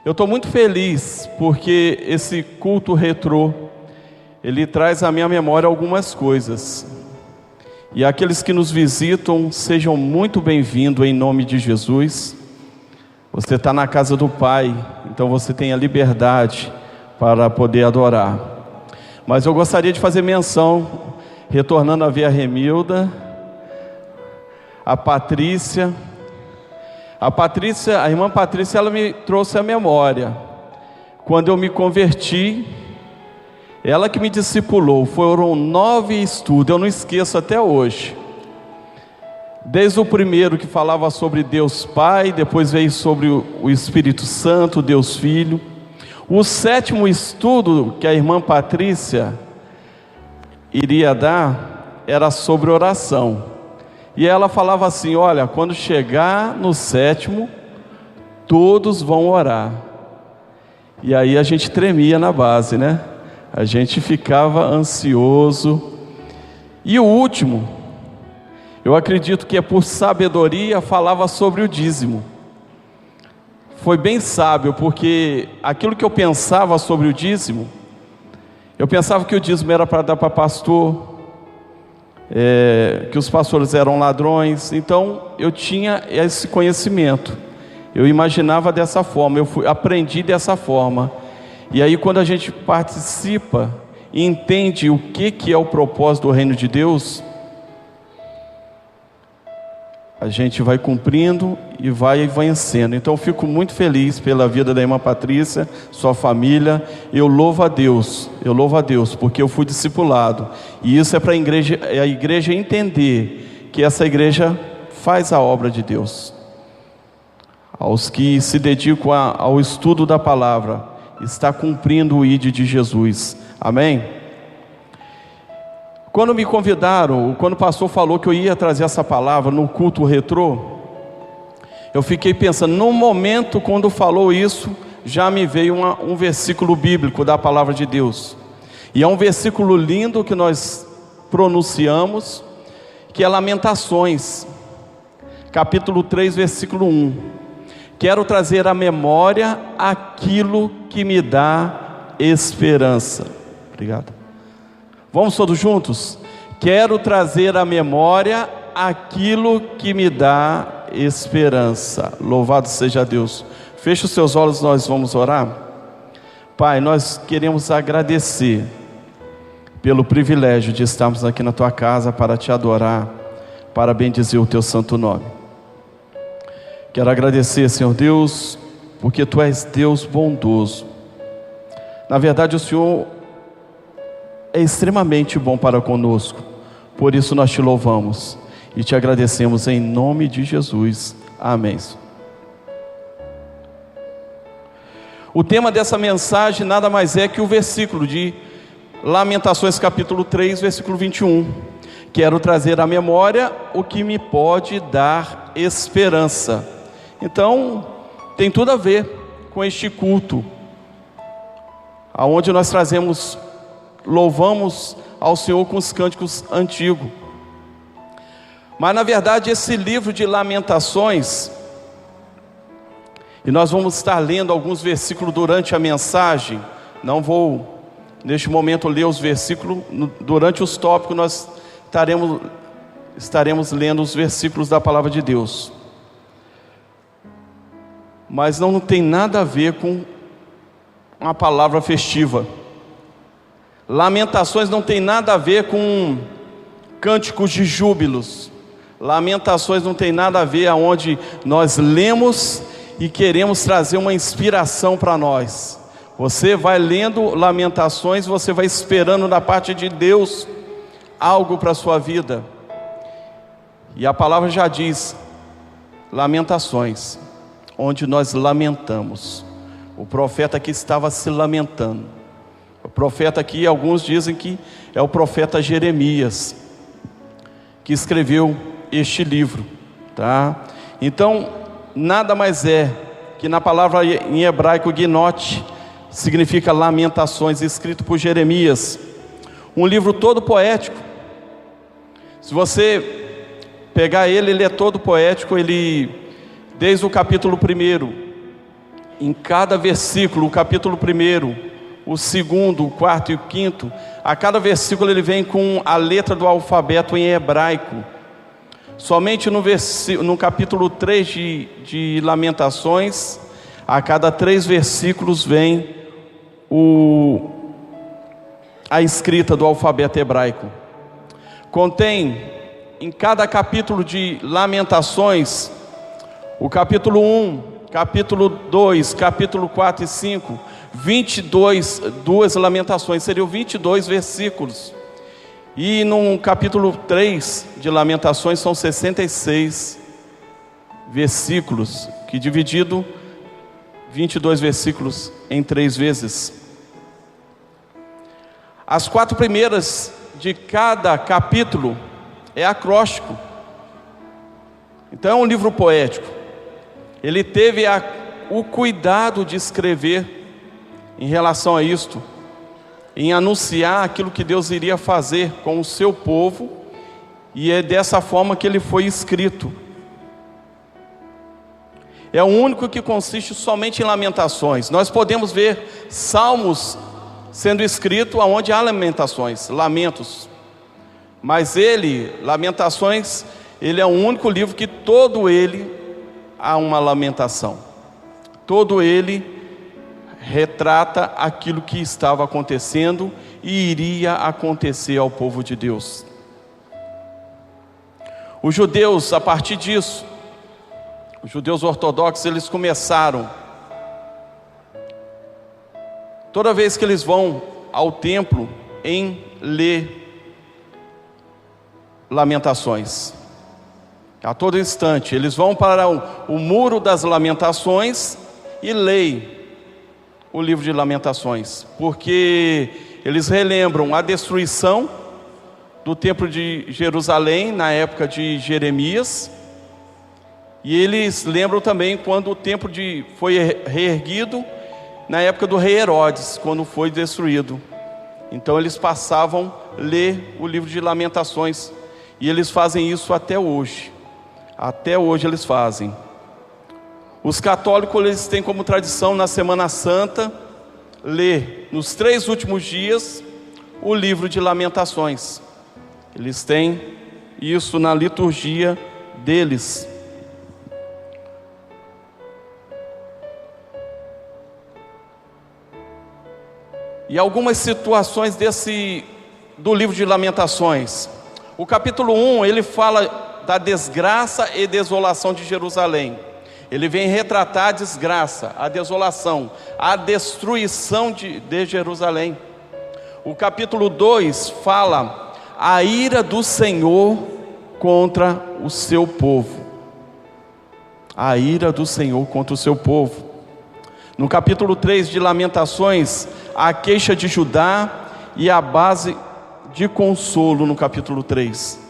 Eu estou muito feliz porque esse culto retrô, ele traz à minha memória algumas coisas. E aqueles que nos visitam, sejam muito bem-vindos em nome de Jesus. Você está na casa do Pai, então você tem a liberdade para poder adorar. Mas eu gostaria de fazer menção, retornando a ver a Remilda, a Patrícia. A irmã Patrícia, ela me trouxe a memória. Quando eu me converti, ela que me discipulou, foram 9 estudos, eu não esqueço até hoje. Desde o primeiro que falava sobre Deus Pai, depois veio sobre o Espírito Santo, Deus Filho. O 7º estudo que a irmã Patrícia iria dar, era sobre oração. E ela falava assim, olha, quando chegar no 7º, todos vão orar. E aí a gente tremia na base, né? A gente ficava ansioso. E o último, eu acredito que é por sabedoria, falava sobre o dízimo. Foi bem sábio, porque aquilo que eu pensava sobre o dízimo, eu pensava que o dízimo era para dar para pastor, que os pastores eram ladrões. Então eu tinha esse conhecimento, eu imaginava dessa forma, aprendi dessa forma. E aí quando a gente participa e entende o que é o propósito do reino de Deus, a gente vai cumprindo e vai vencendo. Então eu fico muito feliz pela vida da irmã Patrícia, sua família. Eu louvo a Deus, porque eu fui discipulado. E isso é para a igreja entender que essa igreja faz a obra de Deus. Aos que se dedicam ao estudo da palavra, está cumprindo o ID de Jesus. Amém? Quando me convidaram, quando o pastor falou que eu ia trazer essa palavra no culto retrô, eu fiquei pensando, no momento quando falou isso, já me veio um versículo bíblico da palavra de Deus. E é um versículo lindo que nós pronunciamos, que é Lamentações, capítulo 3, versículo 1. Quero trazer à memória aquilo que me dá esperança. Obrigado. Vamos todos juntos? Quero trazer à memória aquilo que me dá esperança. Louvado seja Deus. Feche os seus olhos, nós vamos orar. Pai, nós queremos agradecer pelo privilégio de estarmos aqui na Tua casa para Te adorar, para bendizer o Teu santo nome. Quero agradecer, Senhor Deus, porque Tu és Deus bondoso. Na verdade, o Senhor é extremamente bom para conosco. Por isso nós Te louvamos e Te agradecemos em nome de Jesus. Amém. O tema dessa mensagem nada mais é que o versículo de Lamentações capítulo 3, versículo 21. Quero trazer à memória o que me pode dar esperança. Então, tem tudo a ver com este culto, aonde nós louvamos ao Senhor com os cânticos antigos. Mas na verdade esse livro de Lamentações, e nós vamos estar lendo alguns versículos durante a mensagem, não vou neste momento ler os versículos, durante os tópicos nós estaremos lendo os versículos da palavra de Deus. Mas não tem nada a ver com uma palavra festiva. Lamentações não tem nada a ver com cânticos de júbilos. Lamentações não tem nada a ver aonde nós lemos e queremos trazer uma inspiração para nós. Você vai lendo Lamentações, você vai esperando da parte de Deus algo para a sua vida. E a palavra já diz, Lamentações, onde nós lamentamos. O profeta aqui estava se lamentando. O profeta aqui, alguns dizem que é o profeta Jeremias, que escreveu este livro, tá? Então, nada mais é que na palavra em hebraico Ginote, significa lamentações, escrito por Jeremias. Um livro todo poético. Se você pegar ele é todo poético. Ele, desde o capítulo 1, em cada versículo, o capítulo 1, o 2º, o 4º e o 5º, a cada versículo ele vem com a letra do alfabeto em hebraico. Somente no capítulo 3 de Lamentações, a cada 3 versículos vem a escrita do alfabeto hebraico. Contém em cada capítulo de Lamentações, o capítulo 1, capítulo 2, capítulo 4 e 5, 22 lamentações, seriam 22 versículos. E no capítulo 3 de Lamentações são 66 versículos, que dividido 22 versículos em 3 vezes. As 4 primeiras de cada capítulo é acróstico. Então é um livro poético. Ele teve o cuidado de escrever em relação a isto, em anunciar aquilo que Deus iria fazer com o seu povo, e é dessa forma que ele foi escrito. É o único que consiste somente em lamentações. Nós podemos ver salmos sendo escrito onde há lamentações, lamentos, mas Lamentações, ele é o único livro que todo ele há uma lamentação. Todo ele retrata aquilo que estava acontecendo e iria acontecer ao povo de Deus. Os judeus, a partir disso, os judeus ortodoxos, eles começaram, toda vez que eles vão ao templo, em ler Lamentações. A todo instante, eles vão para o muro das Lamentações e leem o livro de Lamentações, porque eles relembram a destruição do templo de Jerusalém na época de Jeremias, e eles lembram também quando o templo foi reerguido na época do rei Herodes, quando foi destruído. Então eles passavam a ler o livro de Lamentações, e eles fazem isso até hoje. Até hoje eles fazem. Os católicos, eles têm como tradição na Semana Santa ler nos 3 últimos dias o livro de Lamentações. Eles têm isso na liturgia deles. E algumas situações do livro de Lamentações. O capítulo 1, ele fala da desgraça e desolação de Jerusalém. Ele vem retratar a desgraça, a desolação, a destruição de Jerusalém. O capítulo 2 fala a ira do Senhor contra o seu povo. A ira do Senhor contra o seu povo. No capítulo 3 de Lamentações, a queixa de Judá e a base de consolo no capítulo 3.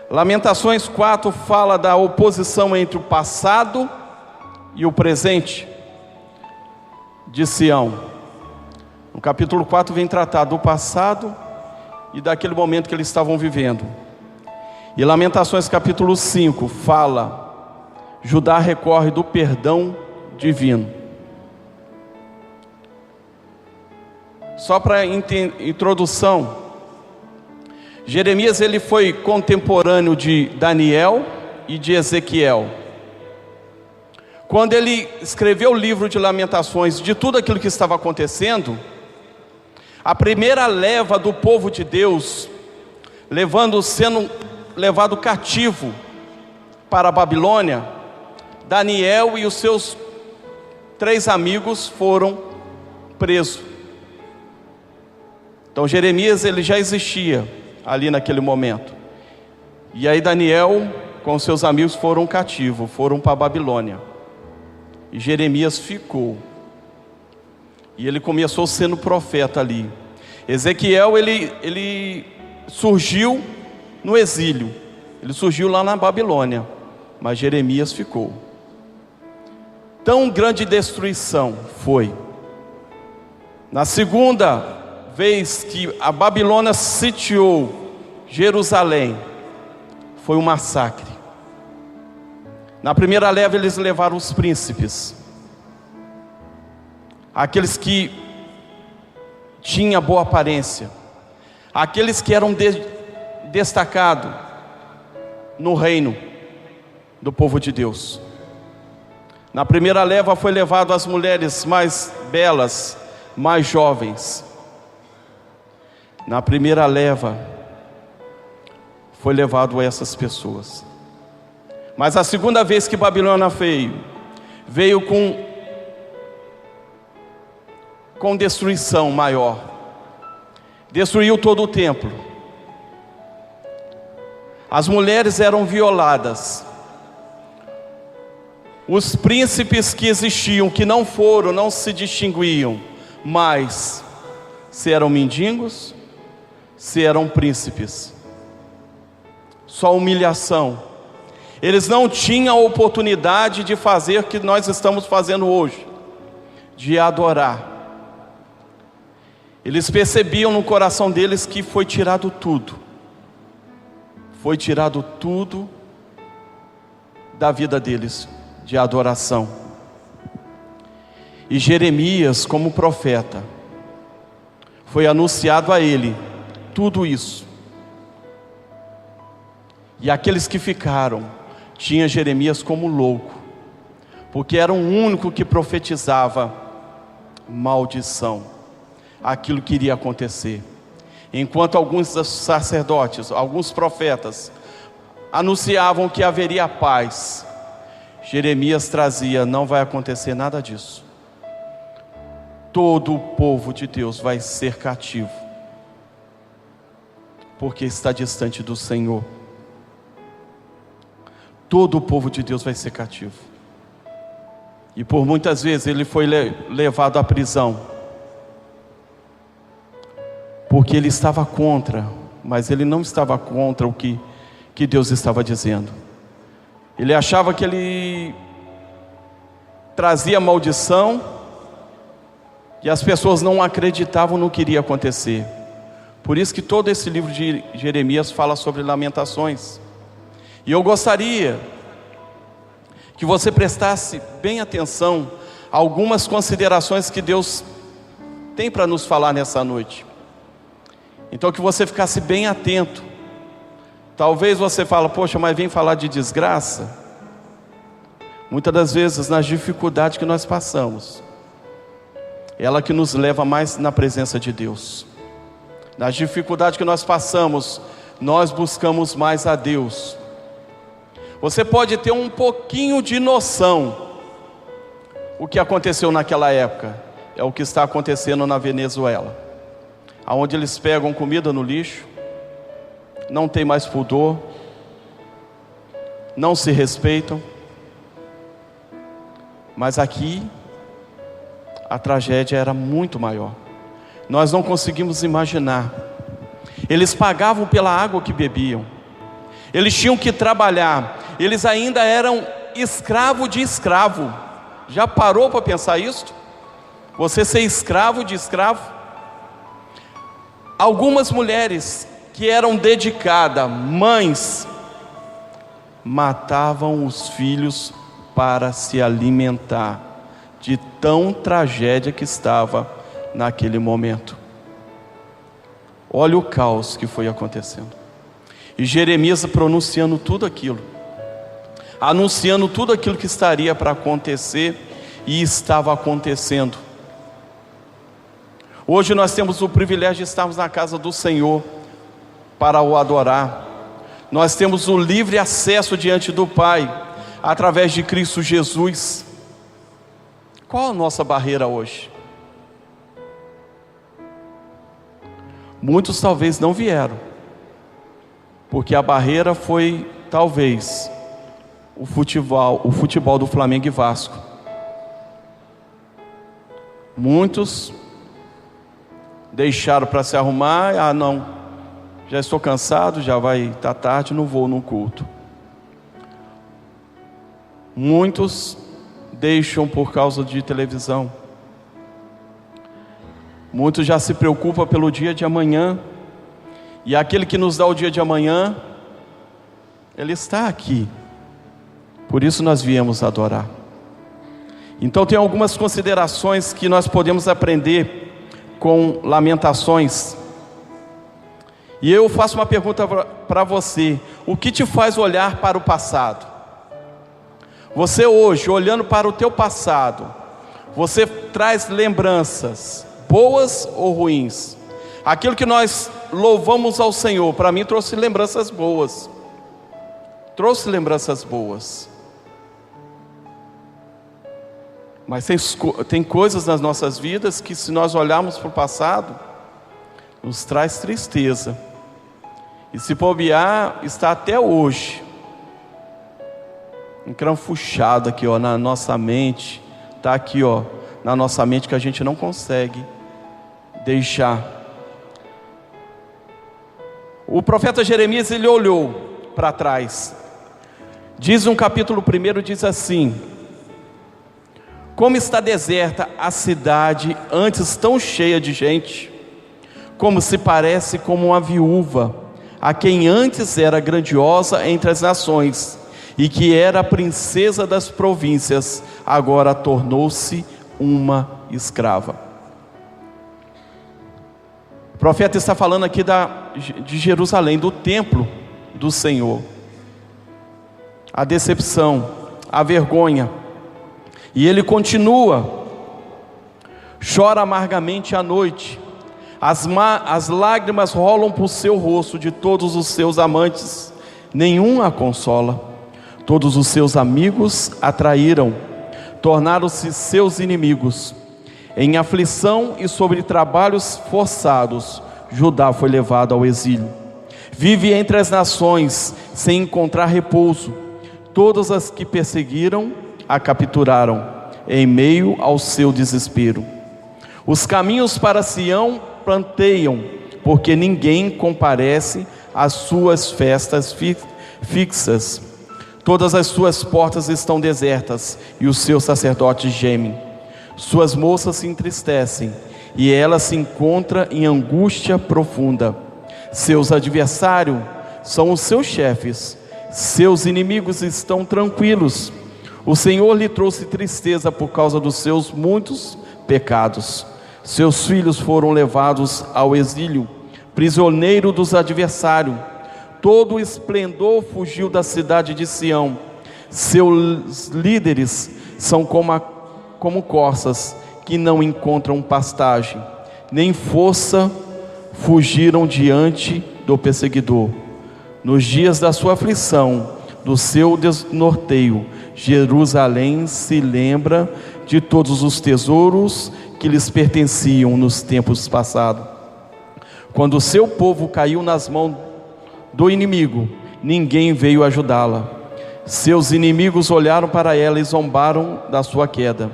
Lamentações 4 fala da oposição entre o passado e o presente de Sião. No capítulo 4 vem tratar do passado e daquele momento que eles estavam vivendo. E Lamentações capítulo 5 fala: Judá recorre do perdão divino. Só para introdução, Jeremias ele foi contemporâneo de Daniel e de Ezequiel. Quando ele escreveu o livro de Lamentações, de tudo aquilo que estava acontecendo, a primeira leva do povo de Deus, sendo levado cativo para a Babilônia, Daniel e os seus 3 amigos foram presos. Então Jeremias ele já existia ali naquele momento. E aí Daniel com seus amigos foram cativos, foram para a Babilônia. E Jeremias ficou. E ele começou sendo profeta ali. Ezequiel ele surgiu no exílio. Ele surgiu lá na Babilônia. Mas Jeremias ficou. Tão grande destruição foi. Na segunda vez que a Babilônia sitiou Jerusalém, foi um massacre. Na primeira leva eles levaram os príncipes, aqueles que tinham boa aparência, aqueles que eram destacados no reino do povo de Deus. Na primeira leva foi levado as mulheres mais belas, mais jovens. Na primeira leva foi levado essas pessoas. Mas a segunda vez que Babilônia veio com destruição maior. Destruiu todo o templo. As mulheres eram violadas. Os príncipes que existiam, que não se distinguiam, mas se eram mendigos, se eram príncipes. Só humilhação. Eles não tinham a oportunidade de fazer o que nós estamos fazendo hoje, de adorar. Eles percebiam no coração deles que foi tirado tudo. Foi tirado tudo da vida deles, de adoração. E Jeremias, como profeta, foi anunciado a ele tudo isso. E aqueles que ficaram, tinha Jeremias como louco, porque era o único que profetizava maldição, aquilo que iria acontecer. Enquanto alguns sacerdotes, alguns profetas, anunciavam que haveria paz, Jeremias trazia: não vai acontecer nada disso. Todo o povo de Deus vai ser cativo, porque está distante do Senhor. Todo o povo de Deus vai ser cativo. E por muitas vezes ele foi levado à prisão, porque ele estava contra, mas ele não estava contra o que Deus estava dizendo. Ele achava que ele trazia maldição, e as pessoas não acreditavam no que iria acontecer. Por isso que todo esse livro de Jeremias fala sobre lamentações. E eu gostaria que você prestasse bem atenção a algumas considerações que Deus tem para nos falar nessa noite. Então que você ficasse bem atento. Talvez você fale: poxa, mas vem falar de desgraça. Muitas das vezes, nas dificuldades que nós passamos, ela que nos leva mais na presença de Deus. Nas dificuldades que nós passamos, nós buscamos mais a Deus. Você pode ter um pouquinho de noção. O que aconteceu naquela época é o que está acontecendo na Venezuela, aonde eles pegam comida no lixo, não tem mais pudor, não se respeitam. Mas aqui a tragédia era muito maior. Nós não conseguimos imaginar. Eles pagavam pela água que bebiam, eles tinham que trabalhar, eles ainda eram escravo de escravo. Já parou para pensar isso? Você ser escravo de escravo? Algumas mulheres que eram dedicadas, mães, matavam os filhos para se alimentar, de tão tragédia que estava naquele momento. Olha o caos que foi acontecendo. E Jeremias pronunciando tudo aquilo, anunciando tudo aquilo que estaria para acontecer e estava acontecendo. Hoje nós temos o privilégio de estarmos na casa do Senhor para o adorar. Nós temos o livre acesso diante do Pai através de Cristo Jesus. Qual a nossa barreira hoje? Muitos talvez não vieram, porque a barreira foi talvez o futebol do Flamengo e Vasco. Muitos deixaram para se arrumar: ah, não, já estou cansado, já vai estar tarde, não vou no culto. Muitos deixam por causa de televisão. Muitos já se preocupam pelo dia de amanhã, e aquele que nos dá o dia de amanhã, Ele está aqui. Por isso nós viemos adorar. Então tem algumas considerações que nós podemos aprender com Lamentações. E eu faço uma pergunta para você: o que te faz olhar para o passado? Você hoje, olhando para o teu passado, você traz lembranças boas ou ruins? Aquilo que nós louvamos ao Senhor, para mim trouxe lembranças boas. Trouxe lembranças boas. Mas tem coisas nas nossas vidas que, se nós olharmos para o passado, nos traz tristeza. E se bobear, está até hoje encranfuchado aqui, ó, na nossa mente. Está aqui, ó, na nossa mente, que a gente não consegue deixar. O profeta Jeremias, ele olhou para trás. Diz no capítulo 1, diz assim: como está deserta a cidade, antes tão cheia de gente, como se parece como uma viúva, a quem antes era grandiosa entre as nações, e que era a princesa das províncias, agora tornou-se uma escrava. O profeta está falando aqui de Jerusalém, do templo do Senhor. A decepção, a vergonha. E ele continua: chora amargamente à noite, as lágrimas rolam por seu rosto, de todos os seus amantes, nenhum a consola. Todos os seus amigos a traíram, tornaram-se seus inimigos. Em aflição e sobre trabalhos forçados, Judá foi levado ao exílio. Vive entre as nações, sem encontrar repouso. Todas as que perseguiram a capturaram, em meio ao seu desespero. Os caminhos para Sião planteiam, porque ninguém comparece às suas festas fixas. Todas as suas portas estão desertas, e os seus sacerdotes gemem. Suas moças se entristecem, e ela se encontra em angústia profunda. Seus adversários são os seus chefes, seus inimigos estão tranquilos. O Senhor lhe trouxe tristeza por causa dos seus muitos pecados. Seus filhos foram levados ao exílio, prisioneiro dos adversários. Todo o esplendor fugiu da cidade de Sião. Seus líderes são como corças que não encontram pastagem, nem força, fugiram diante do perseguidor. Nos dias da sua aflição, do seu desnorteio, Jerusalém se lembra de todos os tesouros que lhes pertenciam nos tempos passados. Quando o seu povo caiu nas mãos do inimigo, ninguém veio ajudá-la. Seus inimigos olharam para ela e zombaram da sua queda.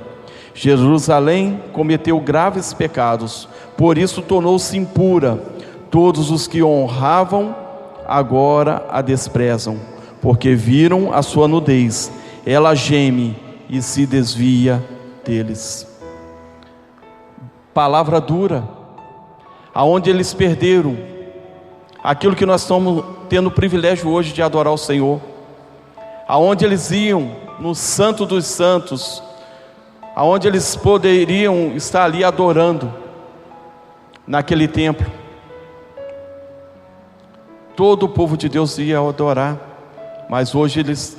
Jerusalém cometeu graves pecados, por isso tornou-se impura. Todos os que honravam agora a desprezam, porque viram a sua nudez. Ela geme e se desvia deles. Palavra dura, aonde eles perderam aquilo que nós estamos tendo o privilégio hoje de adorar o Senhor, aonde eles iam no Santo dos Santos, aonde eles poderiam estar ali adorando, naquele templo. Todo o povo de Deus ia adorar, mas hoje eles,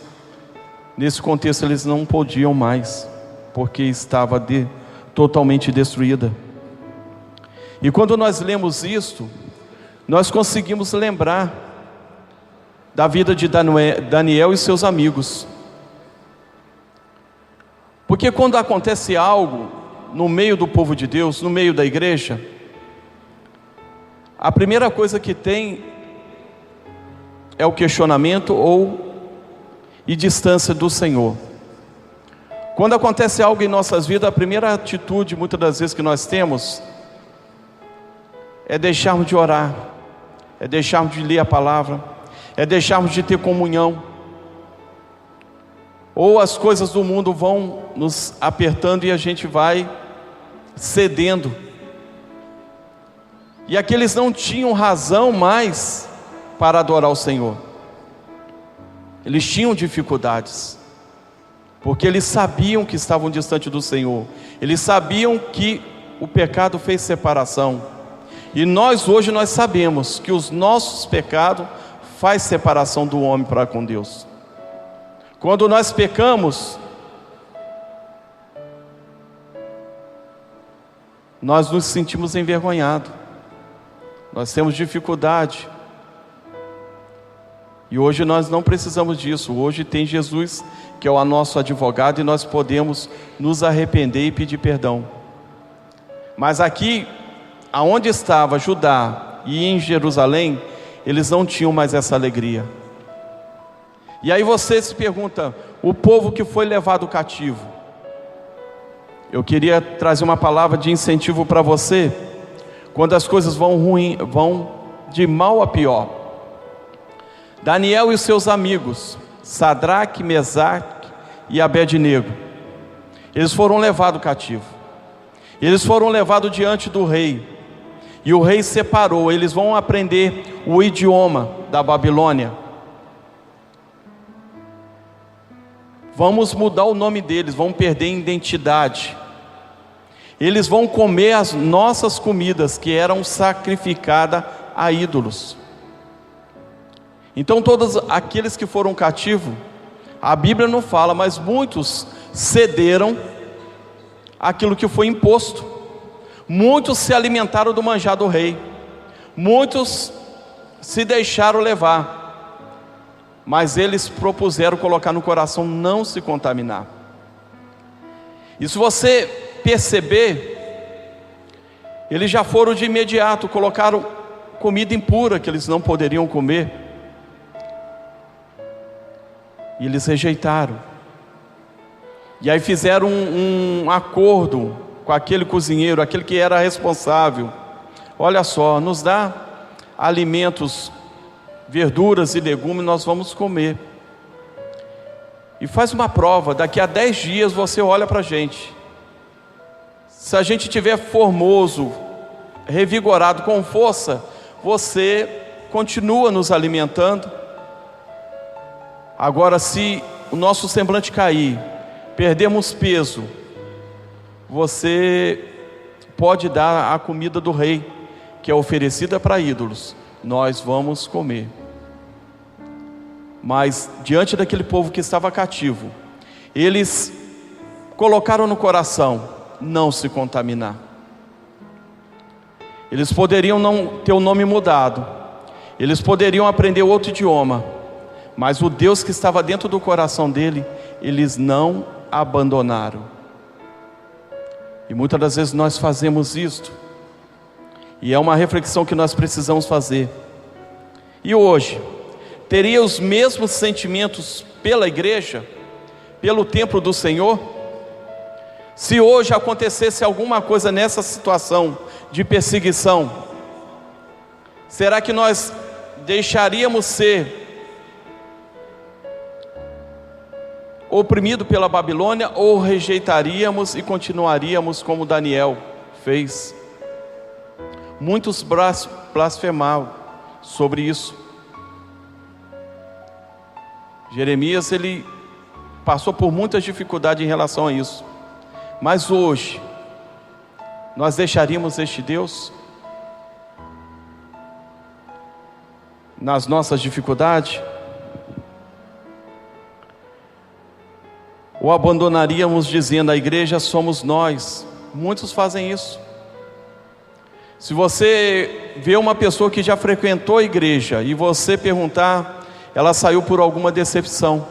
nesse contexto, eles não podiam mais, porque estava totalmente destruída. E quando nós lemos isto, nós conseguimos lembrar da vida de Daniel e seus amigos. Porque quando acontece algo no meio do povo de Deus, no meio da igreja, a primeira coisa que tem é o questionamento e distância do Senhor. Quando acontece algo em nossas vidas, a primeira atitude, muitas das vezes, que nós temos é deixarmos de orar, é deixarmos de ler a palavra, é deixarmos de ter comunhão. Ou as coisas do mundo vão nos apertando e a gente vai cedendo. E aqueles não tinham razão mais para adorar o Senhor. Eles tinham dificuldades. porque eles sabiam que estavam distante do Senhor, eles sabiam que o pecado fez separação. E nós hoje nós sabemos que os nossos pecados faz separação do homem para com Deus. Quando nós pecamos, nós nos sentimos envergonhados, nós temos dificuldade. E hoje nós não precisamos disso. Hoje tem Jesus, que é o nosso advogado, e nós podemos nos arrepender e pedir perdão. Mas aqui, aonde estava Judá e em Jerusalém, eles não tinham mais essa alegria. E aí você se pergunta, o povo que foi levado cativo. Eu queria trazer uma palavra de incentivo para você, quando as coisas vão de mal a pior. Daniel e os seus amigos, Sadraque, Mesaque e Abednego, eles foram levados cativo. Eles foram levados diante do rei, e o rei separou. Eles vão aprender o idioma da Babilônia. Vamos mudar o nome deles, vão perder a identidade. Eles vão comer as nossas comidas que eram sacrificadas a ídolos. Então todos aqueles que foram cativos, a Bíblia não fala, mas muitos cederam aquilo que foi imposto. Muitos se alimentaram do manjar do rei, muitos se deixaram levar, mas eles propuseram colocar no coração não se contaminar. E se você perceber, eles já foram de imediato, colocaram comida impura que eles não poderiam comer, e eles rejeitaram. E aí fizeram um acordo com aquele cozinheiro, aquele que era responsável. Olha só, nos dá alimentos, verduras e legumes, nós vamos comer. E faz uma prova, daqui a 10 dias você olha para a gente. Se a gente estiver formoso, revigorado, com força, você continua nos alimentando. Agora, se o nosso semblante cair, perdemos peso, você pode dar a comida do rei, que é oferecida para ídolos, nós vamos comer. Mas diante daquele povo que estava cativo, eles colocaram no coração não se contaminar. Eles poderiam não ter o nome mudado, eles poderiam aprender outro idioma, mas o Deus que estava dentro do coração dele, eles não abandonaram. E muitas das vezes nós fazemos isto, e é uma reflexão que nós precisamos fazer. E hoje, teria os mesmos sentimentos pela igreja, pelo templo do Senhor? Se hoje acontecesse alguma coisa nessa situação de perseguição, será que nós deixaríamos ser oprimido pela Babilônia, ou rejeitaríamos e continuaríamos como Daniel fez? Muitos blasfemavam sobre isso. Jeremias, ele passou por muitas dificuldades em relação a isso. Mas hoje, nós deixaríamos este Deus nas nossas dificuldades? Ou abandonaríamos dizendo, a igreja somos nós? Muitos fazem isso. Se você vê uma pessoa que já frequentou a igreja e você perguntar, ela saiu por alguma decepção.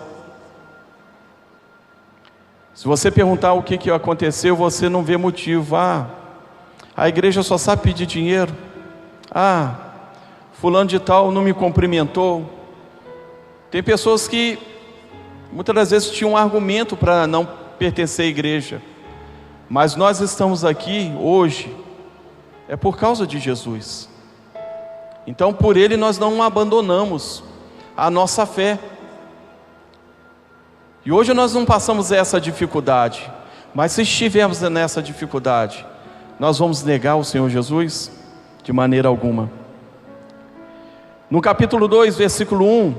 Se você perguntar o que aconteceu, você não vê motivo. A igreja só sabe pedir dinheiro. Fulano de tal não me cumprimentou. Tem pessoas que muitas das vezes tinham um argumento para não pertencer à igreja, mas nós estamos aqui hoje, é por causa de Jesus. Então por Ele nós não abandonamos a nossa fé. E hoje nós não passamos essa dificuldade, mas se estivermos nessa dificuldade, nós vamos negar o Senhor Jesus? De maneira alguma. No capítulo 2, versículo 1,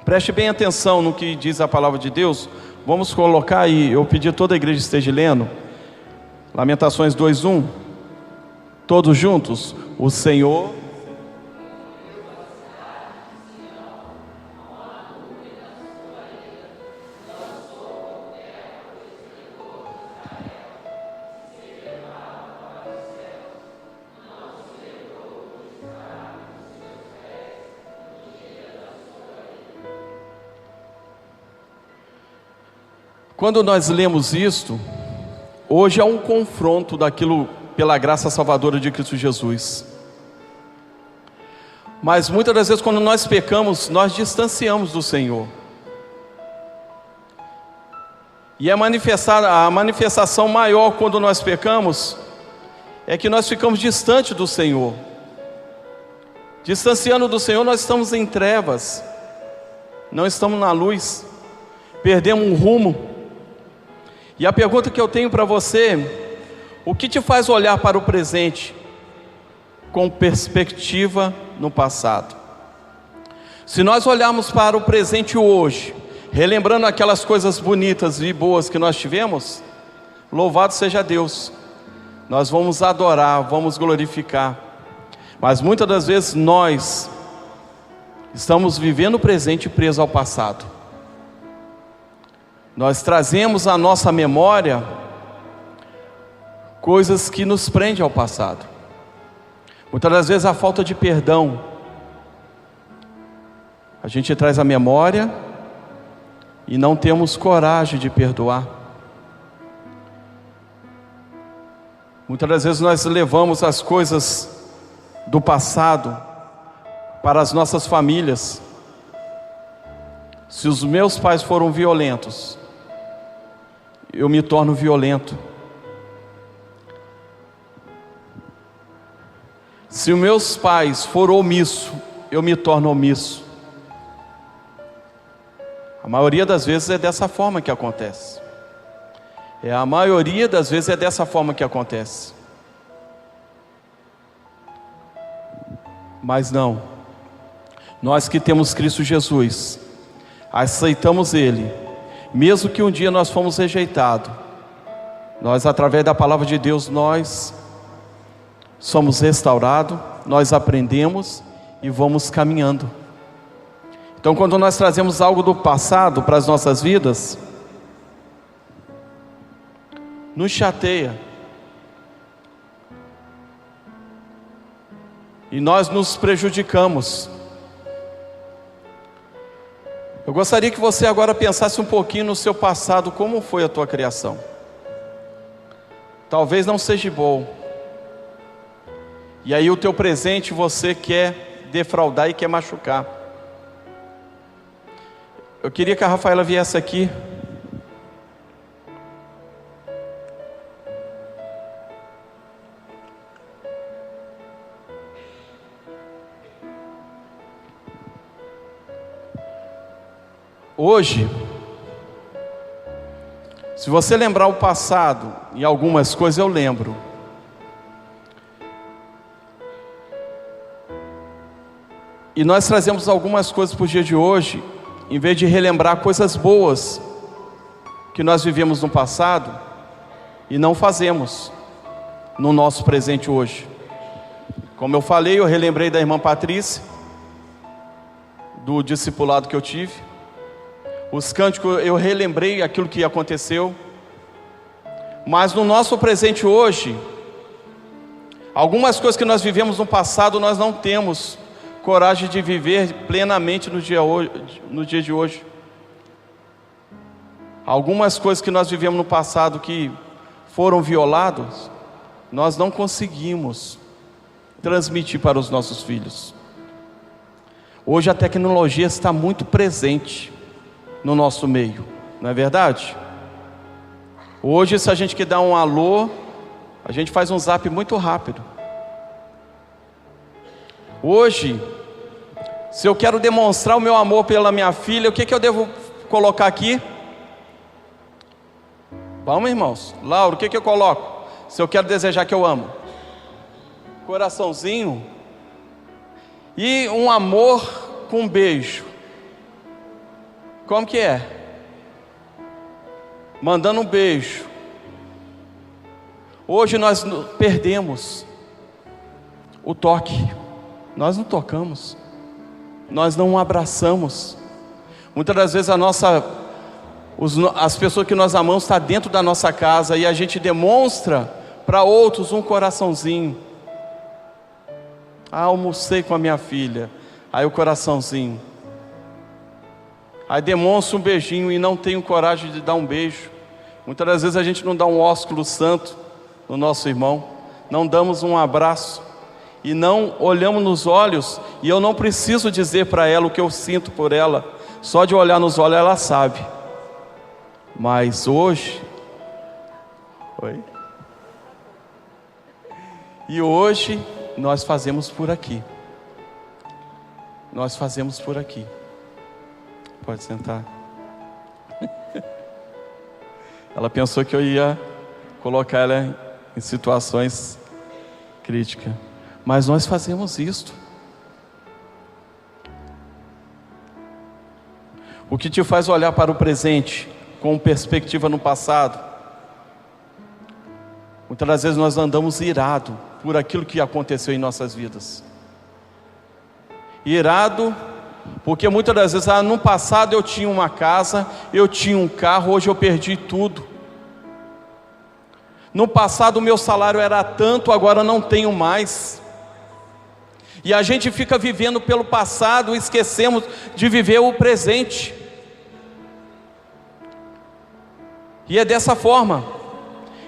Preste bem atenção no que diz a palavra de Deus. Vamos colocar aí, eu pedi a toda a igreja esteja lendo, Lamentações 2:1, todos juntos. O Senhor... Quando nós lemos isto, hoje é um confronto daquilo pela graça salvadora de Cristo Jesus. Mas muitas das vezes quando nós pecamos, nós distanciamos do Senhor. E a manifestação maior quando nós pecamos, é que nós ficamos distante do Senhor. Distanciando do Senhor, nós estamos em trevas, não estamos na luz, perdemos um rumo. E a pergunta que eu tenho para você: o que te faz olhar para o presente com perspectiva no passado? Se nós olharmos para o presente hoje, relembrando aquelas coisas bonitas e boas que nós tivemos, louvado seja Deus, nós vamos adorar, vamos glorificar. Mas muitas das vezes nós estamos vivendo o presente preso ao passado. Nós trazemos à nossa memória coisas que nos prendem ao passado. Muitas das vezes a falta de perdão, a gente traz à memória e não temos coragem de perdoar. Muitas das vezes nós levamos as coisas do passado para as nossas famílias. Se os meus pais foram violentos, eu me torno violento. Se os meus pais foram omissos, eu me torno omisso. A maioria das vezes é dessa forma que acontece. A maioria das vezes é dessa forma que acontece. Mas não. Nós que temos Cristo Jesus, aceitamos Ele, mesmo que um dia nós fomos rejeitados, nós através da palavra de Deus, nós somos restaurados, nós aprendemos e vamos caminhando. Então quando nós trazemos algo do passado para as nossas vidas, nos chateia, e nós nos prejudicamos. Eu gostaria que você agora pensasse um pouquinho no seu passado, como foi a tua criação. Talvez não seja bom, e aí o teu presente você quer defraudar e quer machucar. Eu queria que a Rafaela viesse aqui. Hoje, se você lembrar o passado, e algumas coisas eu lembro, e nós trazemos algumas coisas para o dia de hoje, em vez de relembrar coisas boas que nós vivemos no passado, e não fazemos no nosso presente hoje. Como eu falei, eu relembrei da irmã Patrícia, do discipulado que eu tive. Os cânticos, eu relembrei aquilo que aconteceu. Mas no nosso presente hoje, algumas coisas que nós vivemos no passado, nós não temos coragem de viver plenamente no dia de hoje. Algumas coisas que nós vivemos no passado que foram violadas, nós não conseguimos transmitir para os nossos filhos. Hoje a tecnologia está muito presente no nosso meio, não é verdade? Hoje, se a gente quer dar um alô, a gente faz um zap muito rápido. Hoje, se eu quero demonstrar o meu amor pela minha filha, o que eu devo colocar aqui? Vamos, irmãos. Laura, o que eu coloco? Se eu quero desejar que eu amo, coraçãozinho. E um amor com um beijo. Como que é? Mandando um beijo. Hoje nós perdemos o toque. Nós não tocamos. Nós não abraçamos. Muitas das vezes as pessoas que nós amamos estão dentro da nossa casa e a gente demonstra para outros um coraçãozinho. Almocei com a minha filha. Aí o coraçãozinho. Aí demonstra um beijinho e não tenho coragem de dar um beijo. Muitas das vezes a gente não dá um ósculo santo no nosso irmão. Não damos um abraço. E não olhamos nos olhos. E eu não preciso dizer para ela o que eu sinto por ela. Só de olhar nos olhos ela sabe. Mas hoje... Oi? E hoje nós fazemos por aqui. Nós fazemos por aqui. Pode sentar. Ela pensou que eu ia colocar ela em situações críticas. Mas nós fazemos isto. O que te faz olhar para o presente com perspectiva no passado? Muitas das vezes nós andamos irados por aquilo que aconteceu em nossas vidas. Irado porque muitas das vezes, no passado eu tinha uma casa, eu tinha um carro, hoje eu perdi tudo. No passado o meu salário era tanto, agora não tenho mais. E a gente fica vivendo pelo passado, esquecemos de viver o presente. E é dessa forma.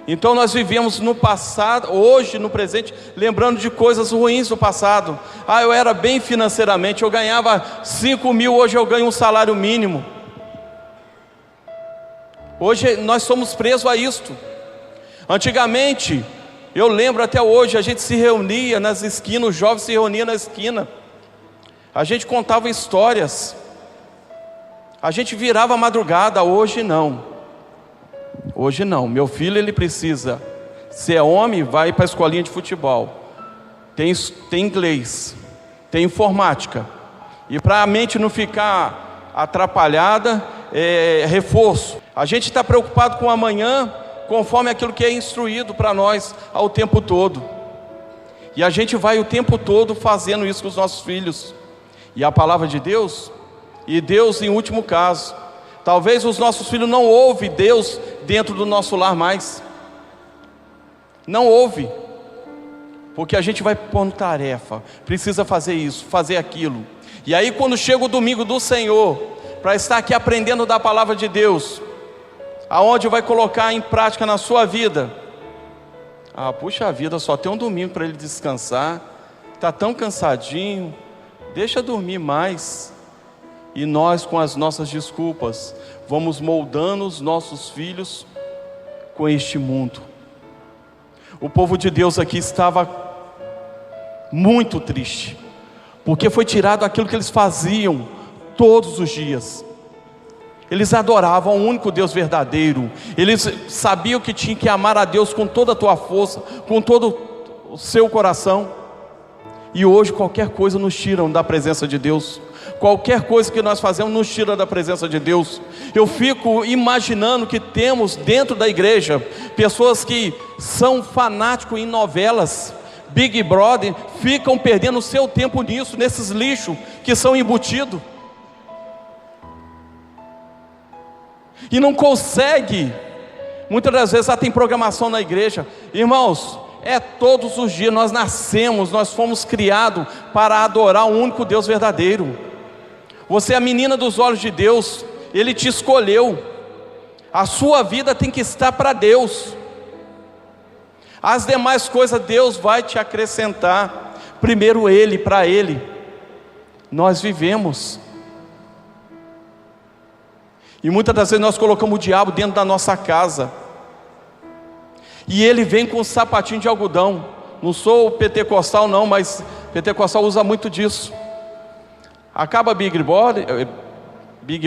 Então nós vivemos no passado, hoje no presente, lembrando de coisas ruins do passado. Eu era bem financeiramente, eu ganhava 5 mil, hoje eu ganho um salário mínimo. Hoje nós somos presos a isto. Antigamente, eu lembro até hoje, a gente se reunia nas esquinas, os jovens se reuniam na esquina. A gente contava histórias. A gente virava madrugada, hoje não. Hoje não, meu filho ele precisa, se é homem, vai para a escolinha de futebol, tem inglês, tem informática, e para a mente não ficar atrapalhada, reforço. A gente está preocupado com o amanhã, conforme aquilo que é instruído para nós ao tempo todo, e a gente vai o tempo todo fazendo isso com os nossos filhos, e a palavra de Deus, e Deus em último caso, talvez os nossos filhos não ouvem Deus dentro do nosso lar mais. Não ouve. Porque a gente vai pondo tarefa. Precisa fazer isso, fazer aquilo. E aí quando chega o domingo do Senhor, para estar aqui aprendendo da palavra de Deus, aonde vai colocar em prática na sua vida. Puxa vida, só tem um domingo para ele descansar. Está tão cansadinho. Deixa dormir mais. E nós, com as nossas desculpas, vamos moldando os nossos filhos com este mundo. O povo de Deus aqui estava muito triste, porque foi tirado aquilo que eles faziam todos os dias. Eles adoravam o único Deus verdadeiro. Eles sabiam que tinham que amar a Deus com toda a tua força, com todo o seu coração. E hoje qualquer coisa nos tira da presença de Deus. Qualquer coisa que nós fazemos nos tira da presença de Deus. Eu fico imaginando que temos dentro da igreja pessoas que são fanáticos em novelas, Big Brother, ficam perdendo o seu tempo nisso, nesses lixos que são embutidos. E não consegue. Muitas das vezes tem programação na igreja. Irmãos, todos os dias nós nascemos, nós fomos criados para adorar o único Deus verdadeiro. Você é a menina dos olhos de Deus, Ele te escolheu. A sua vida tem que estar para Deus. As demais coisas Deus vai te acrescentar. Primeiro Ele, para Ele nós vivemos. E muitas das vezes nós colocamos o diabo dentro da nossa casa, e ele vem com um sapatinho de algodão. Não sou pentecostal não, mas pentecostal usa muito disso. Acaba Big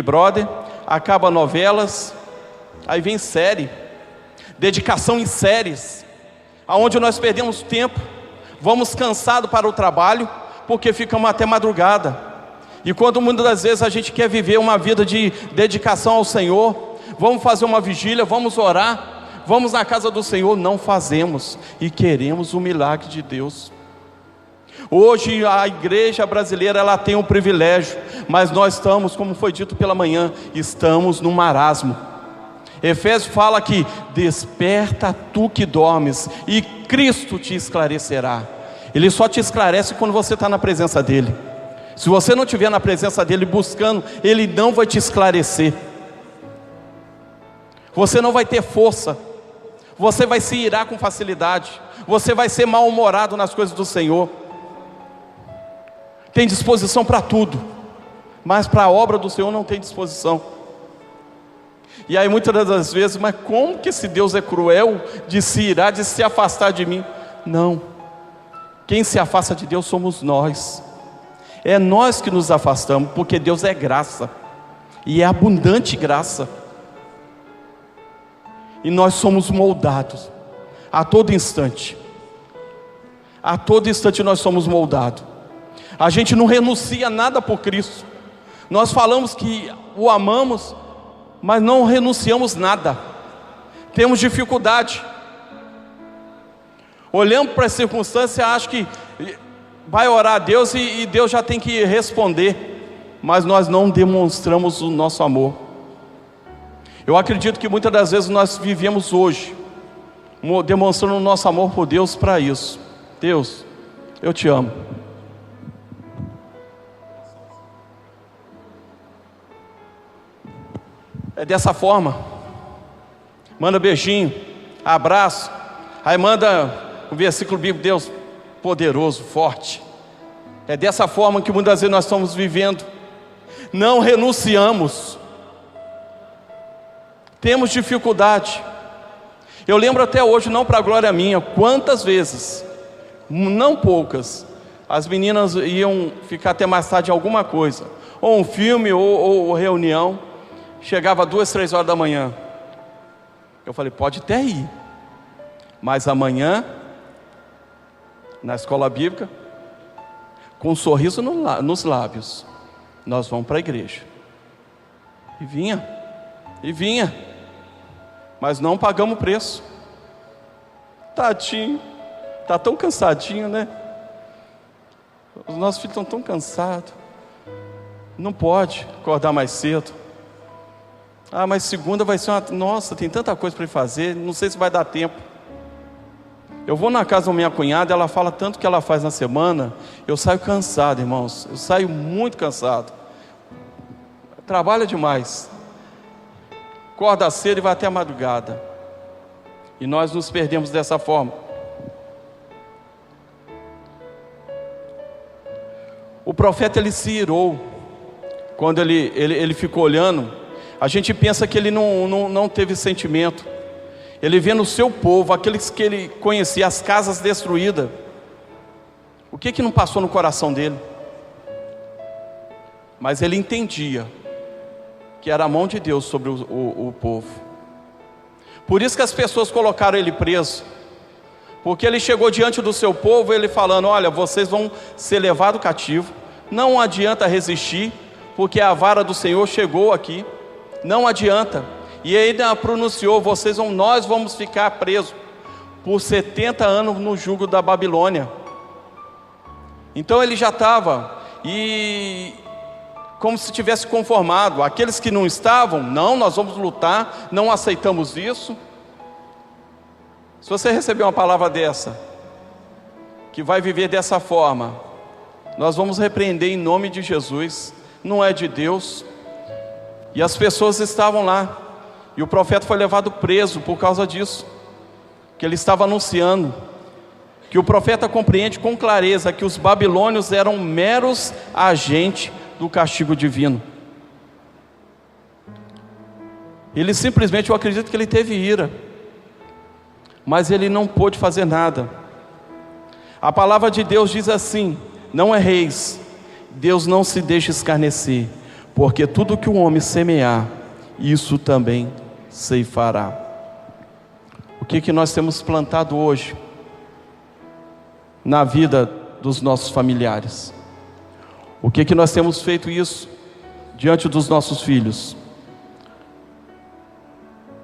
Brother, acaba novelas, aí vem série, dedicação em séries, aonde nós perdemos tempo, vamos cansados para o trabalho, porque ficamos até madrugada. E quando muitas das vezes a gente quer viver uma vida de dedicação ao Senhor, vamos fazer uma vigília, vamos orar, vamos na casa do Senhor, não fazemos e queremos o milagre de Deus. Hoje a igreja brasileira, ela tem um privilégio, mas nós estamos, como foi dito pela manhã, estamos no marasmo. Efésios fala que desperta tu que dormes e Cristo te esclarecerá. Ele só te esclarece quando você está na presença dEle. Se você não estiver na presença dEle buscando, Ele não vai te esclarecer. Você não vai ter força, você vai se irar com facilidade, você vai ser mal-humorado nas coisas do Senhor. Tem disposição para tudo, mas para a obra do Senhor não tem disposição. E aí muitas das vezes, mas como que esse Deus é cruel de se irar, de se afastar de mim? Não, quem se afasta de Deus somos nós. É nós que nos afastamos, porque Deus é graça, e é abundante graça. E nós somos moldados, a todo instante. A todo instante nós somos moldados. A gente não renuncia nada por Cristo. Nós falamos que o amamos, mas não renunciamos nada. Temos dificuldade. Olhamos para a circunstância, acho que vai orar a Deus e Deus já tem que responder, mas nós não demonstramos o nosso amor. Eu acredito que muitas das vezes nós vivemos hoje demonstrando o nosso amor por Deus para isso. Deus, eu te amo. É dessa forma. Manda beijinho, abraço, aí manda o versículo bíblico, Deus poderoso, forte. É dessa forma que muitas vezes nós estamos vivendo. Não renunciamos. Temos dificuldade. Eu lembro até hoje, não para a glória minha, quantas vezes, não poucas, as meninas iam ficar até mais tarde em alguma coisa, ou um filme, ou reunião. Chegava 2, 3 horas da manhã. Eu falei, pode até ir, mas amanhã, na escola bíblica, com um sorriso nos lábios, nós vamos para a igreja. E vinha, mas não pagamos o preço. Tadinho, está tão cansadinho, né? Os nossos filhos estão tão cansados, não pode acordar mais cedo. Ah, mas segunda vai ser nossa, tem tanta coisa para fazer, não sei se vai dar tempo. Eu vou na casa da minha cunhada, ela fala tanto que ela faz na semana, eu saio cansado, irmãos, eu saio muito cansado. Trabalha demais, acorda cedo e vai até a madrugada, e nós nos perdemos dessa forma. O profeta, ele se irou, quando ele ficou olhando. A gente pensa que ele não teve sentimento. Ele vê no seu povo, aqueles que ele conhecia, as casas destruídas. O que não passou no coração dele? Mas ele entendia que era a mão de Deus sobre o povo. Por isso que as pessoas colocaram ele preso, porque ele chegou diante do seu povo, ele falando, olha, vocês vão ser levados cativo, não adianta resistir, porque a vara do Senhor chegou aqui, não adianta. E ainda pronunciou, nós vamos ficar presos por 70 anos no jugo da Babilônia. Então ele já estava, como se tivesse conformado. Aqueles que não estavam, não, nós vamos lutar, não aceitamos isso. Se você receber uma palavra dessa, que vai viver dessa forma, nós vamos repreender em nome de Jesus, não é de Deus. E as pessoas estavam lá, e o profeta foi levado preso por causa disso, que ele estava anunciando, que o profeta compreende com clareza que os babilônios eram meros agentes do castigo divino. Ele simplesmente, eu acredito que ele teve ira, mas ele não pôde fazer nada. A palavra de Deus diz assim, não erreis, Deus não se deixa escarnecer, porque tudo que o homem semear, isso também ceifará. O que nós temos plantado hoje na vida dos nossos familiares? O que nós temos feito isso diante dos nossos filhos?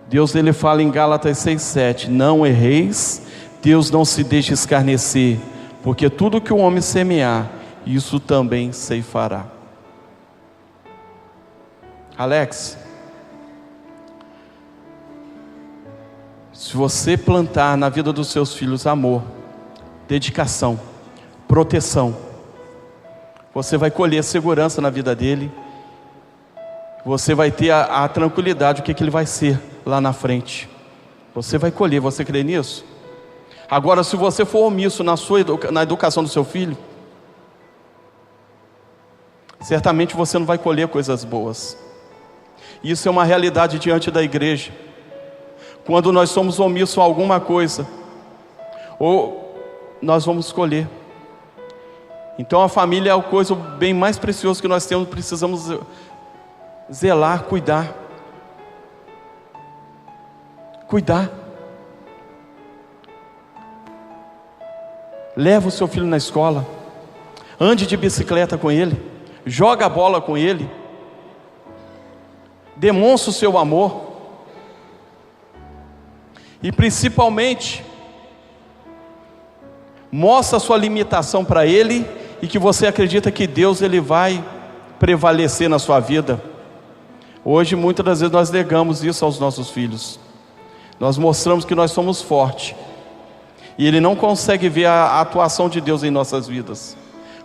Deus ele fala em Gálatas 6:7: não erreis, Deus não se deixa escarnecer, porque tudo que o homem semear, isso também ceifará. Alex, se você plantar na vida dos seus filhos amor, dedicação, proteção, você vai colher segurança na vida dele. Você vai ter a tranquilidade do que ele vai ser lá na frente. Você vai colher, você crê nisso? Agora, se você for omisso na educação do seu filho, certamente você não vai colher coisas boas. Isso é uma realidade diante da igreja. Quando nós somos omissos a alguma coisa, ou nós vamos colher. Então a família é a coisa bem mais preciosa que nós temos, precisamos zelar, cuidar. Leva o seu filho na escola, ande de bicicleta com ele, joga a bola com ele, demonstra o seu amor, e principalmente mostra a sua limitação para ele, e que você acredita que Deus ele vai prevalecer na sua vida. Hoje muitas das vezes nós negamos isso aos nossos filhos. Nós mostramos que nós somos fortes, e ele não consegue ver a atuação de Deus em nossas vidas.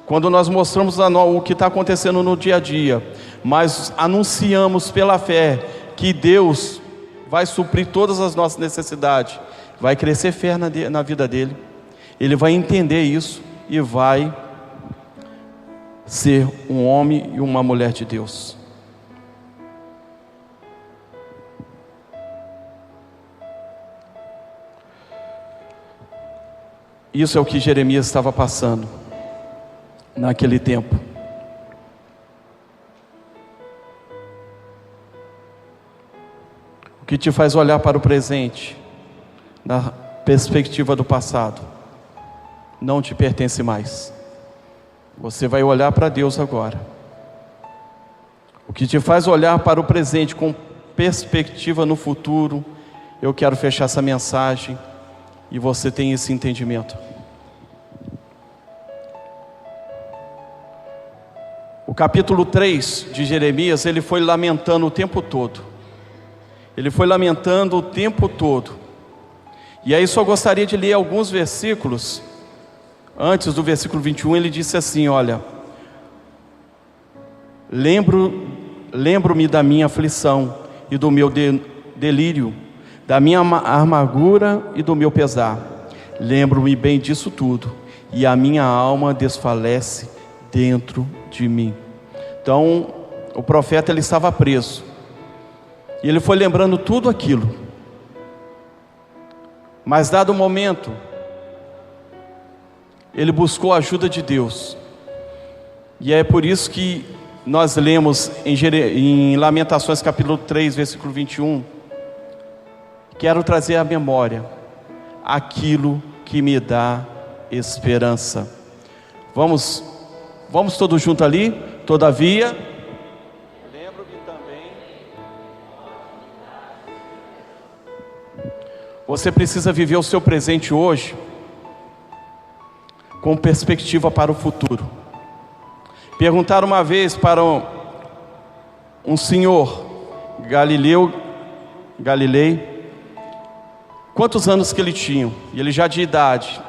Quando nós mostramos o que está acontecendo no dia a dia, mas anunciamos pela fé que Deus vai suprir todas as nossas necessidades, vai crescer fé na vida dele. Ele vai entender isso e vai ser um homem e uma mulher de Deus. Isso é o que Jeremias estava passando naquele tempo. O que te faz olhar para o presente na perspectiva do passado não te pertence mais. Você vai olhar para Deus agora. O que te faz olhar para o presente com perspectiva no futuro, eu quero fechar essa mensagem e você tem esse entendimento. O capítulo 3 de Jeremias, ele foi lamentando o tempo todo. Ele foi lamentando o tempo todo. E aí só gostaria de ler alguns versículos. Antes do versículo 21, ele disse assim: olha, lembro-me da minha aflição e do meu delírio, da minha amargura e do meu pesar. Lembro-me bem disso tudo, e a minha alma desfalece dentro de mim. Então, o profeta ele estava preso, e ele foi lembrando tudo aquilo. Mas dado o momento, ele buscou a ajuda de Deus. E é por isso que nós lemos em Lamentações capítulo 3, versículo 21. Quero trazer à memória aquilo que me dá esperança. Vamos todos juntos ali? Todavia, lembro-me também. Você precisa viver o seu presente hoje com perspectiva para o futuro. Perguntaram uma vez para um senhor Galilei, quantos anos que ele tinha, e ele já de idade.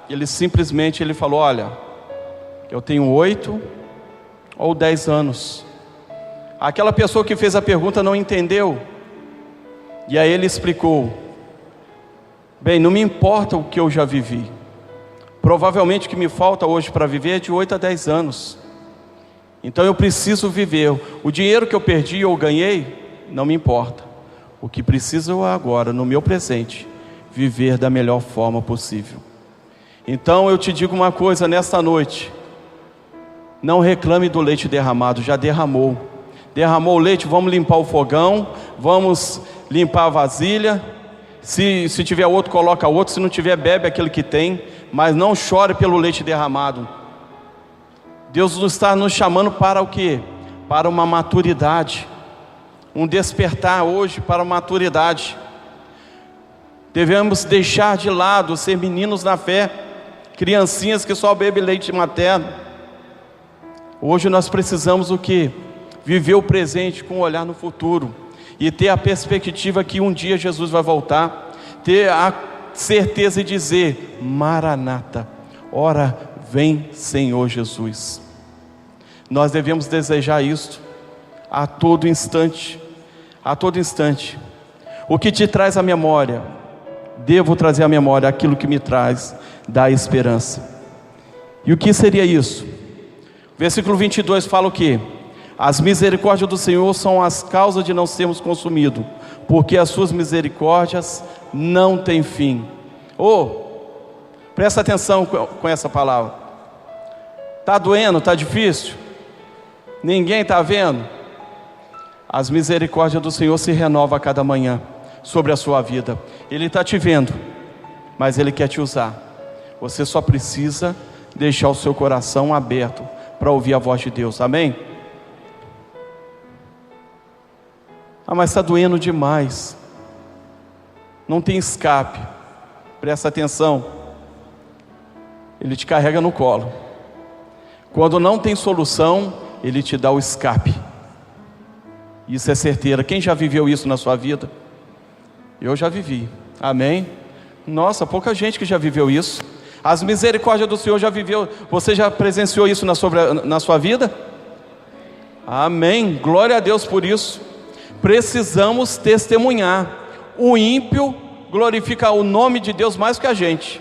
Ele simplesmente falou: olha, eu tenho 8 ou 10 anos. Aquela pessoa que fez a pergunta não entendeu, e aí ele explicou: bem, não me importa o que eu já vivi, provavelmente o que me falta hoje para viver é de 8 a 10 anos. Então eu preciso viver. O dinheiro que eu perdi ou ganhei, não me importa. O que preciso agora, no meu presente, viver da melhor forma possível. Então eu te digo uma coisa nesta noite: não reclame do leite derramado, já derramou o leite, vamos limpar o fogão, vamos limpar a vasilha, se tiver outro, coloca outro, se não tiver, bebe aquele que tem, mas não chore pelo leite derramado. Deus está nos chamando para o quê? Para uma maturidade, um despertar hoje para a maturidade. Devemos deixar de lado ser meninos na fé, criancinhas que só bebem leite materno. Hoje nós precisamos o quê? Viver o presente com um olhar no futuro e ter a perspectiva que um dia Jesus vai voltar, ter a certeza de dizer: Maranata, ora vem Senhor Jesus. Nós devemos desejar isto a todo instante, a todo instante. O que te traz à memória? Devo trazer à memória aquilo que me traz da esperança. E o que seria isso? Versículo 22 fala o quê? As misericórdias do Senhor são as causas de não sermos consumidos, porque as suas misericórdias não têm fim. Presta atenção com essa palavra. Está doendo? Está difícil? Ninguém está vendo? As misericórdias do Senhor se renovam a cada manhã sobre a sua vida. Ele está te vendo, mas Ele quer te usar. Você só precisa deixar o seu coração aberto para ouvir a voz de Deus, amém? Mas está doendo demais, não tem escape. Presta atenção, Ele te carrega no colo. Quando não tem solução, Ele te dá o escape. Isso é certeira. Quem já viveu isso na sua vida? Eu já vivi, amém? Nossa, pouca gente que já viveu isso. As misericórdias do Senhor já viveu. Você já presenciou isso na sua vida? Amém, glória a Deus por isso. Precisamos testemunhar. O ímpio glorifica o nome de Deus mais que a gente.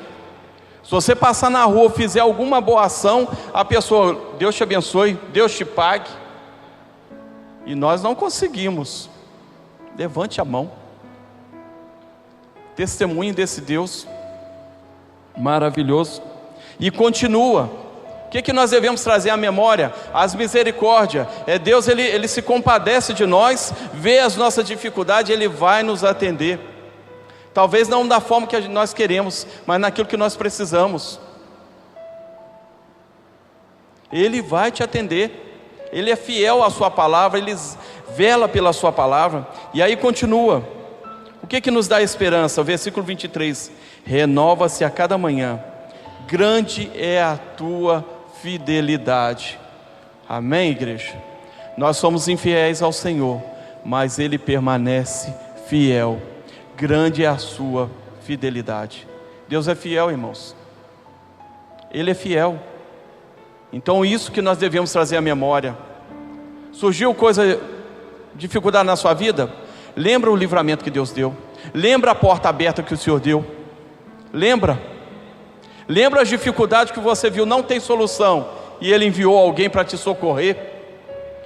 Se você passar na rua, fizer alguma boa ação, a pessoa: Deus te abençoe, Deus te pague. E nós não conseguimos. Levante a mão, testemunhe desse Deus maravilhoso. E continua. O que nós devemos trazer à memória? As misericórdias. Deus, Ele se compadece de nós, vê as nossas dificuldades, Ele vai nos atender. Talvez não da forma que nós queremos, mas naquilo que nós precisamos. Ele vai te atender. Ele é fiel à sua palavra, Ele vela pela sua palavra. E aí continua. O que nos dá esperança? O versículo 23. Renova-se a cada manhã, grande é a tua fidelidade. Amém, igreja? Nós somos infiéis ao Senhor, mas Ele permanece fiel. Grande é a sua fidelidade. Deus é fiel, irmãos. Ele é fiel. Então isso que nós devemos trazer à memória. Surgiu dificuldade na sua vida? Lembra o livramento que Deus deu. Lembra a porta aberta que o Senhor deu. Lembra as dificuldades que você viu, não tem solução, e Ele enviou alguém para te socorrer.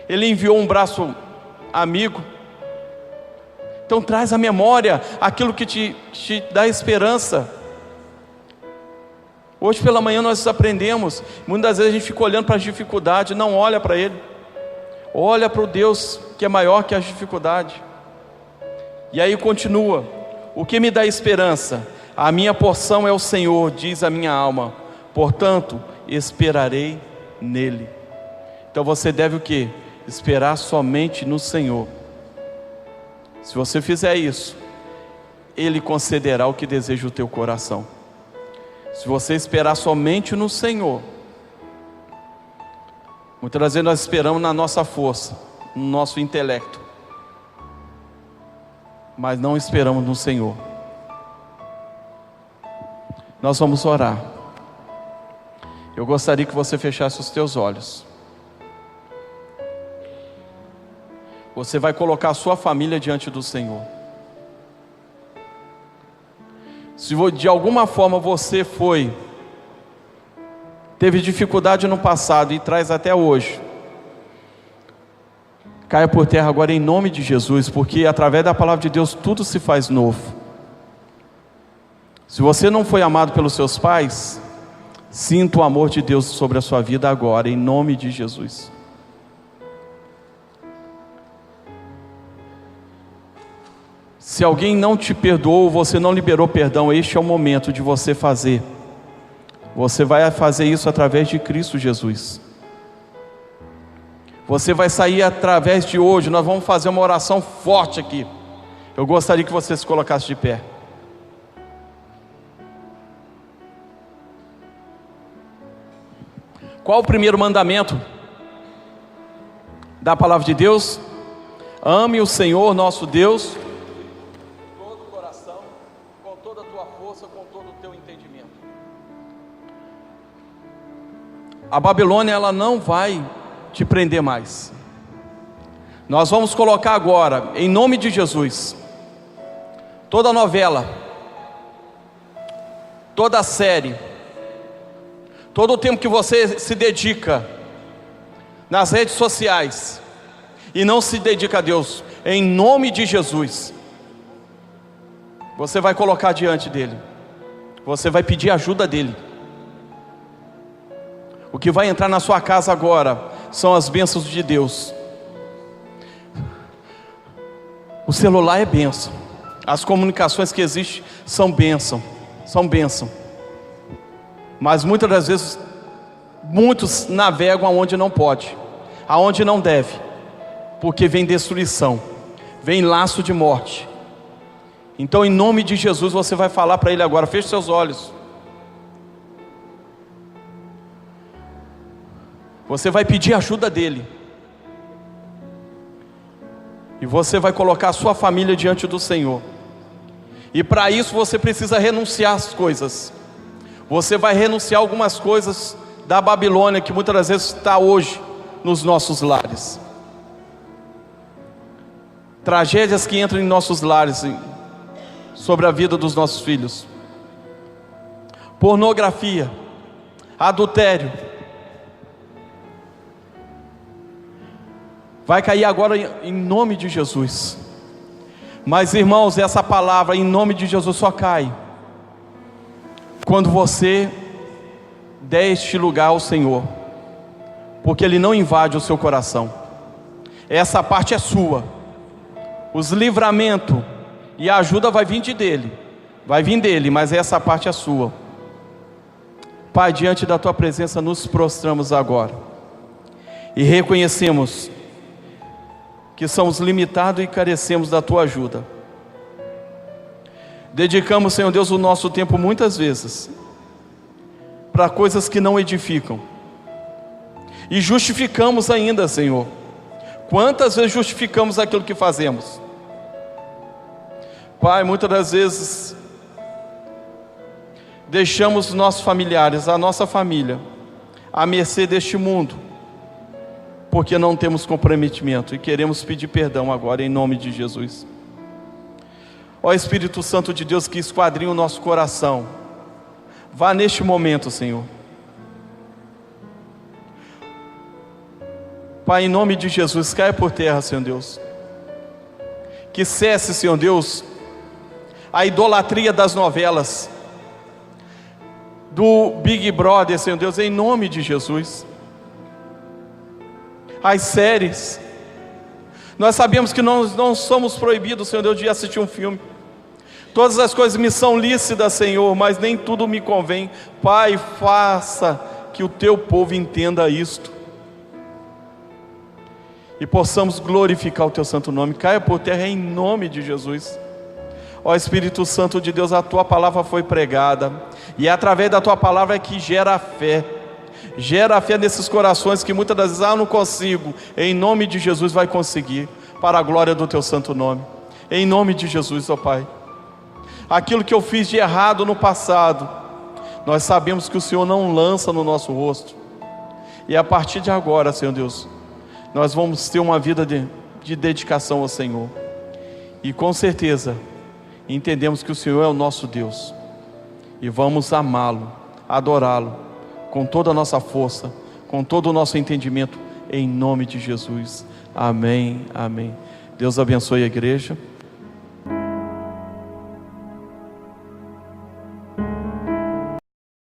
Ele enviou um braço amigo. Então traz à memória aquilo que te dá esperança. Hoje pela manhã nós aprendemos. Muitas vezes a gente fica olhando para as dificuldades, não olha para Ele. Olha para o Deus que é maior que as dificuldades. E aí continua. O que me dá esperança? A minha porção é o Senhor, diz a minha alma, portanto esperarei nele. Então você deve o quê? Esperar somente no Senhor. Se você fizer isso, Ele concederá o que deseja o teu coração. Se você esperar somente no Senhor, muitas vezes nós esperamos na nossa força, no nosso intelecto, mas não esperamos no Senhor. Nós vamos orar. Eu gostaria que você fechasse os teus olhos. Você vai colocar a sua família diante do Senhor. Se de alguma forma você teve dificuldade no passado e traz até hoje, caia por terra agora em nome de Jesus, porque através da palavra de Deus tudo se faz novo. Se você não foi amado pelos seus pais, sinta o amor de Deus sobre a sua vida agora, em nome de Jesus. Se alguém não te perdoou, você não liberou perdão, este é o momento de você fazer. Você vai fazer isso através de Cristo Jesus. Você vai sair através de hoje. Nós vamos fazer uma oração forte aqui. Eu gostaria que você se colocasse de pé. Qual o primeiro mandamento da palavra de Deus? Ame o Senhor nosso Deus com todo o coração, com toda a tua força, com todo o teu entendimento. A Babilônia, ela não vai te prender mais. Nós vamos colocar agora, em nome de Jesus, toda novela, toda série, todo o tempo que você se dedica nas redes sociais e não se dedica a Deus, em nome de Jesus, você vai colocar diante dele, você vai pedir ajuda dele. O que vai entrar na sua casa agora são as bênçãos de Deus. O celular é bênção, as comunicações que existem são bênção, mas muitas das vezes muitos navegam aonde não pode, aonde não deve, porque vem destruição, vem laço de morte. Então, em nome de Jesus, você vai falar para ele agora. Feche seus olhos. Você vai pedir ajuda dele, e você vai colocar a sua família diante do Senhor. E para isso você precisa renunciar às coisas. Você vai renunciar algumas coisas da Babilônia que muitas das vezes está hoje nos nossos lares. Tragédias que entram em nossos lares, sobre a vida dos nossos filhos. Pornografia, adultério. Vai cair agora em nome de Jesus. Mas irmãos, essa palavra em nome de Jesus só cai quando você der este lugar ao Senhor, porque Ele não invade o seu coração. Essa parte é sua. Os livramentos e a ajuda vai vir dele, mas essa parte é sua. Pai, diante da tua presença nos prostramos agora e reconhecemos que somos limitados e carecemos da tua ajuda. Dedicamos, Senhor Deus, o nosso tempo muitas vezes para coisas que não edificam, e justificamos ainda, Senhor. Quantas vezes justificamos aquilo que fazemos? Pai, muitas das vezes deixamos os nossos familiares, a nossa família, à mercê deste mundo, porque não temos comprometimento, e queremos pedir perdão agora em nome de Jesus. Ó Espírito Santo de Deus, que esquadrinha o nosso coração, vá neste momento, Senhor. Pai, em nome de Jesus, caia por terra, Senhor Deus. Que cesse, Senhor Deus, a idolatria das novelas, do Big Brother, Senhor Deus, em nome de Jesus. As séries, nós sabemos que nós não somos proibidos, Senhor Deus, de assistir um filme. Todas as coisas me são lícitas, Senhor, mas nem tudo me convém. Pai, faça que o teu povo entenda isto e possamos glorificar o teu santo nome. Caia por terra em nome de Jesus. Ó Espírito Santo de Deus, a tua palavra foi pregada, e através da tua palavra é que gera fé. Gera fé nesses corações que muitas das vezes, não consigo. Em nome de Jesus vai conseguir, para a glória do teu santo nome. Em nome de Jesus, ó Pai. Aquilo que eu fiz de errado no passado, nós sabemos que o Senhor não lança no nosso rosto. E a partir de agora, Senhor Deus, nós vamos ter uma vida de dedicação ao Senhor. E com certeza, entendemos que o Senhor é o nosso Deus. E vamos amá-lo, adorá-lo, com toda a nossa força, com todo o nosso entendimento, em nome de Jesus. Amém, amém. Deus abençoe a igreja.